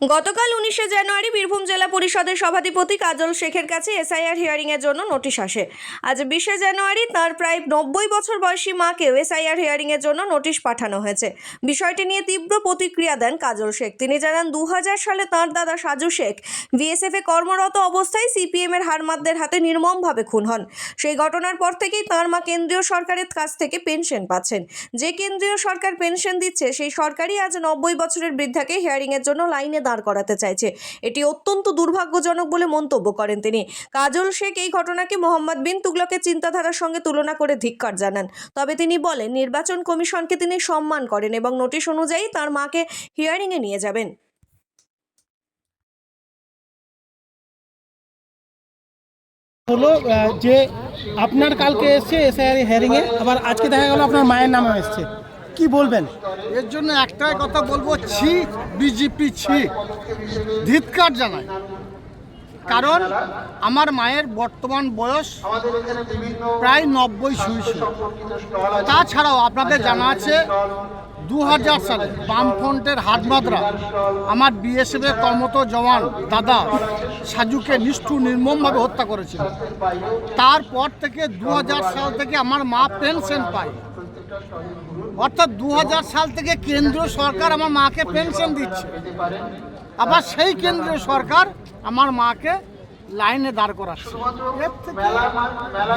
গতকাল 19শে জানুয়ারি বীরভূম জেলা পরিষদের সভাধিপতি কাজল শেখের কাছে এসআইআর হিয়ারিংয়ের জন্য নোটিশ আসে। আজ 20শে জানুয়ারি তার প্রায় 90 বছর বয়সী মাকেও এসআইআর হিয়ারিংয়ের জন্য নোটিশ পাঠানো হয়েছে। বিষয়টি নিয়ে তীব্র প্রতিক্রিয়া দেন কাজল শেখ। তিনি জানান 2000 সালে তাঁর দাদা সাজু শেখ বিএসএফে কর্মরত অবস্থায় সিপিএমের হারমাদদের হাতে নির্মমভাবে খুন হন। সেই ঘটনার পর থেকেই তাঁর মা কেন্দ্রীয় সরকারের কাছ থেকে পেনশন পাচ্ছেন। যে কেন্দ্রীয় সরকার পেনশন দিচ্ছে সেই সরকারই আজ 90 বছরের বৃদ্ধাকে হিয়ারিংয়ের জন্য লাইনে দাঁড় করাতে চাইছে। এটি অত্যন্ত দুর্ভাগ্যজনক বলে মন্তব্য করেন তিনি। কাজল শেখ এই ঘটনাকে মোহাম্মদ বিন তুগলকের চিন্তাধারার সঙ্গে তুলনা করে ধিক্কার জানান। তবে তিনি বলেন নির্বাচন কমিশনকে তিনি সম্মান করেন এবং নোটিশ অনুযায়ী তার মাকে হিয়ারিংয়ে নিয়ে যাবেন। হলো যে আপনার কালকে এসছে এসআইআর হিয়ারিং এ, আবার আজকে দেখা গেল আপনার মায়ের নামে এসছে, কি বলবেন? এর জন্য একটাই কথা বলবো, ছি বিজেপি, ছি, ধিক্কার জানাই। কারণ আমার মায়ের বর্তমান বয়স প্রায় 90 ছুঁইছে। তাছাড়াও আপনাদের জানা আছে 2000 সালে বামফ্রন্টের হাতমাদরা আমার বিএসএফের কর্মরত জওয়ান দাদা সাজুকে নিষ্ঠুর নির্মমভাবে হত্যা করেছিল। তারপর থেকে 2000 সাল থেকে আমার মা পেনশন পায়। অর্থাৎ 2000 সাল থেকে কেন্দ্রীয় সরকার আমার মাকে পেনশন দিচ্ছে, আবার সেই কেন্দ্রীয় সরকার আমার মাকে লাইনে দাঁড় করাচ্ছে। এর থেকে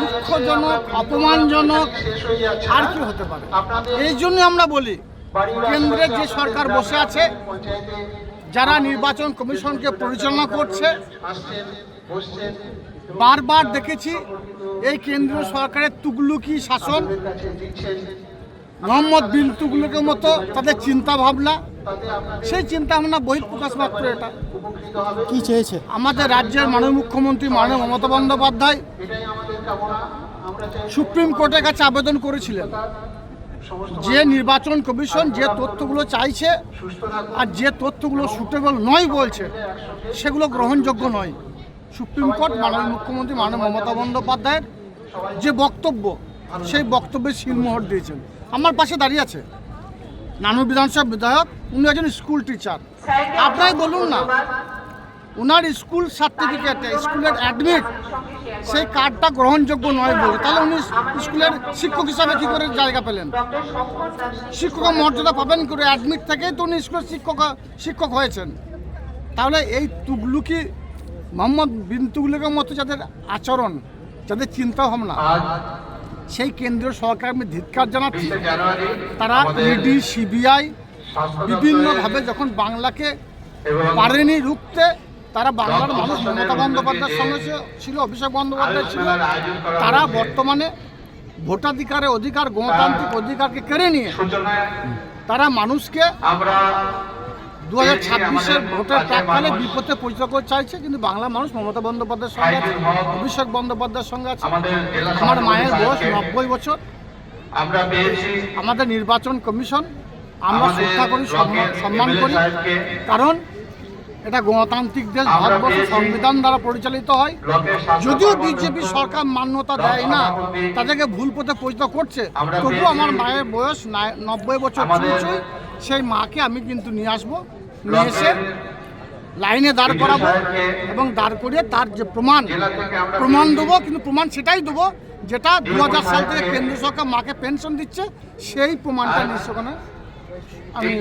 দুঃখজনক, অপমানজনক আর কি হতে পারে? এই জন্য আমরা বলি, কেন্দ্রের যে সরকার বসে আছে, যারা নির্বাচন কমিশনকে পরিচালনা করছে, বারবার দেখেছি এই কেন্দ্রীয় সরকারের তুগলুকি শাসন, মোহাম্মদ বিন তুগলকের মতো তাদের চিন্তা ভাবনা, সেই চিন্তা ভাবনা বহিঃপ্রকাশ মাত্র। এটা কি চেয়েছে আমাদের রাজ্যের মাননীয় মুখ্যমন্ত্রী মাননীয় মমতা বন্দ্যোপাধ্যায় সুপ্রিম কোর্টের কাছে আবেদন করেছিলেন যে নির্বাচন কমিশন যে তথ্যগুলো চাইছে আর যে তথ্যগুলো সুটেবল নয় বলছে, সেগুলো গ্রহণযোগ্য নয়। সুপ্রিম কোর্ট মাননীয় মুখ্যমন্ত্রী মাননীয় মমতা বন্দ্যোপাধ্যায়ের যে বক্তব্য, সেই বক্তব্যে সিলমোহর দিয়েছেন। আমার পাশে দাঁড়িয়ে আছে নানুর বিধানসভা বিধায়ক, উনি একজন স্কুল টিচার। আপনারাই বলুন না, ওনার স্কুল সার্টিফিকেট, স্কুলের অ্যাডমিট, সেই কার্ডটা গ্রহণযোগ্য নয় বলে, তাহলে উনি স্কুলের শিক্ষক হিসাবে কী করে জায়গা পেলেন? শিক্ষকের মর্যাদা পাবেন করে? অ্যাডমিট থেকেই তো উনি স্কুলের শিক্ষক হয়েছেন। তাহলে এই তুগলুকি মোহাম্মদ বিন তুগলকের মতো যাদের আচরণ, যাদের চিন্তা ভাবনা, সেই কেন্দ্রীয় সরকার আমি ধিক্কার জানাচ্ছি। তারা ইডি, সিবিআই বিভিন্নভাবে যখন বাংলাকে পারেনি রুখতে, তারা বাংলার মানুষ মমতা বন্দ্যোপাধ্যায়ের সঙ্গে ছিল, অভিষেক বন্দ্যোপাধ্যায় ছিল, তারা বর্তমানে ভোটাধিকারের অধিকার, গণতান্ত্রিক অধিকারকে কেড়ে নিয়ে তারা মানুষকে 2026-এর ভোটের প্রাককালে বিপদে পরিচয় করতে চাইছে। কিন্তু বাংলা মানুষ মমতা বন্দ্যোপাধ্যায়ের সঙ্গে আছে, অভিষেক বন্দ্যোপাধ্যায়ের সঙ্গে আছে। আমার মায়ের বয়স 90 বছর। আমাদের নির্বাচন কমিশন আমরা শ্রদ্ধা করি, সম্মান করি, কারণ এটা গণতান্ত্রিক দেশ, ভারতবর্ষ সংবিধান দ্বারা পরিচালিত হয়। যদিও বিজেপি সরকার মান্যতা দেয় না, তাদেরকে ভুল পথে পরিচিত করছে, তবুও আমার মায়ের বয়স 90 বছর চলছে। সেই মাকে আমি কিন্তু নিয়ে আসবো, নিয়ে এসে লাইনে দাঁড় করাবো এবং দাঁড় করিয়ে তার যে প্রমাণ দেবো। কিন্তু প্রমাণ সেটাই দেবো যেটা 2000 সাল থেকে কেন্দ্র সরকার মাকে পেনশন দিচ্ছে, সেই প্রমাণটা নিশ্চয় আমি